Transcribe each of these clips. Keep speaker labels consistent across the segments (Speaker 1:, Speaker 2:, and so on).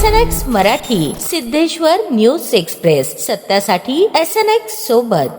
Speaker 1: SNX Marathi, Siddheshwar news express, सत्यासाठी SNX सोबत।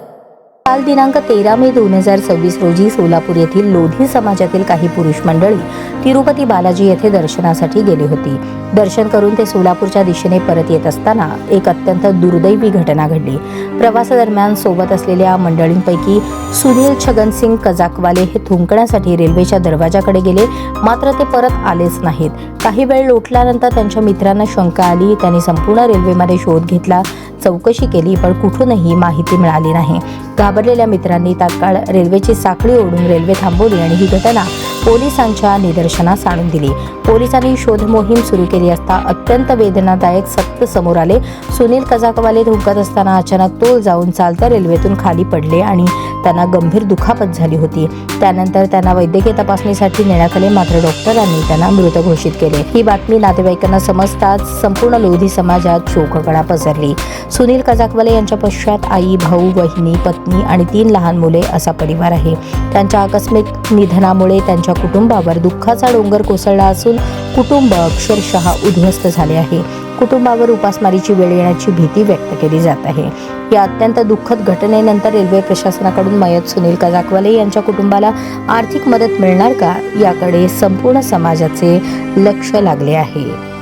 Speaker 2: काल दिनांक 13 मे 2026 रोजी सोलापूर येथील लोधी समाजातील काही पुरुष मंडळी तिरुपती बालाजी येथे दर्शनासाठी गेली होती। दर्शन करून ते सोलापूरच्या दिशेने परत येत असताना एक अत्यंत दुर्दैवी घटना घडली। प्रवासादरम्यान सोबत असलेल्या मंडळींपैकी सुनील छगनसिंग कजाकवाले हे थुंकण्यासाठी रेल्वेच्या दरवाजाकडे गेले, मात्र ते परत आलेच नाहीत। काही वेळ लोटल्यानंतर त्यांच्या मित्रांना शंका आली। त्यांनी संपूर्ण रेल्वेमध्ये शोध घेतला, चौकशी केली, पण कुठूनही माहिती मिळाली नाही। घाबरलेल्या मित्रांनी तात्काळ रेल्वेची साखळी ओढून रेल्वे थांबवली आणि ही घटना पोलिसांच्या निदर्शनास आणून दिली। पोलिसांनी शोध मोहीम सुरू केली असता अत्यंत वेदनादायक सत्य समोर आले। सुनील कजाकवाले धुंकत असताना अचानक तोल जाऊन चालत्या रेल्वेतून खाली पडले आणि त्यांना गंभीर दुखापत झाली होती। त्यानंतर त्यांना वैद्यकीय तपासणीसाठी नेण्यात आले, मात्र डॉक्टरांनी त्यांना मृत घोषित केले। ही बातमी नातेवाईकांना समजताच संपूर्ण लोधी समाजात शोककळा पसरली। सुनील कजाकवाले यांच्या पश्चात आई, भाऊ, वहिनी, पत्नी आणि 3 लहान मुले असा परिवार आहे। त्यांच्या आकस्मिक निधनामुळे त्यांच्या कुटुंबावर दुःखाचा डोंगर कोसळला असून कुटुंब अक्षरशः उद्ध्वस्त झाले आहे। कुटुंबावर उपासमारीची वेळ येण्याची भीती व्यक्त केली जात आहे। या अत्यंत दुःखद घटनेनंतर रेल्वे प्रशासनाकडून मयत सुनील कजाकवाले यांच्या कुटुंबाला आर्थिक मदत मिळणार का, याकडे संपूर्ण समाजाचे लक्ष लागले आहे।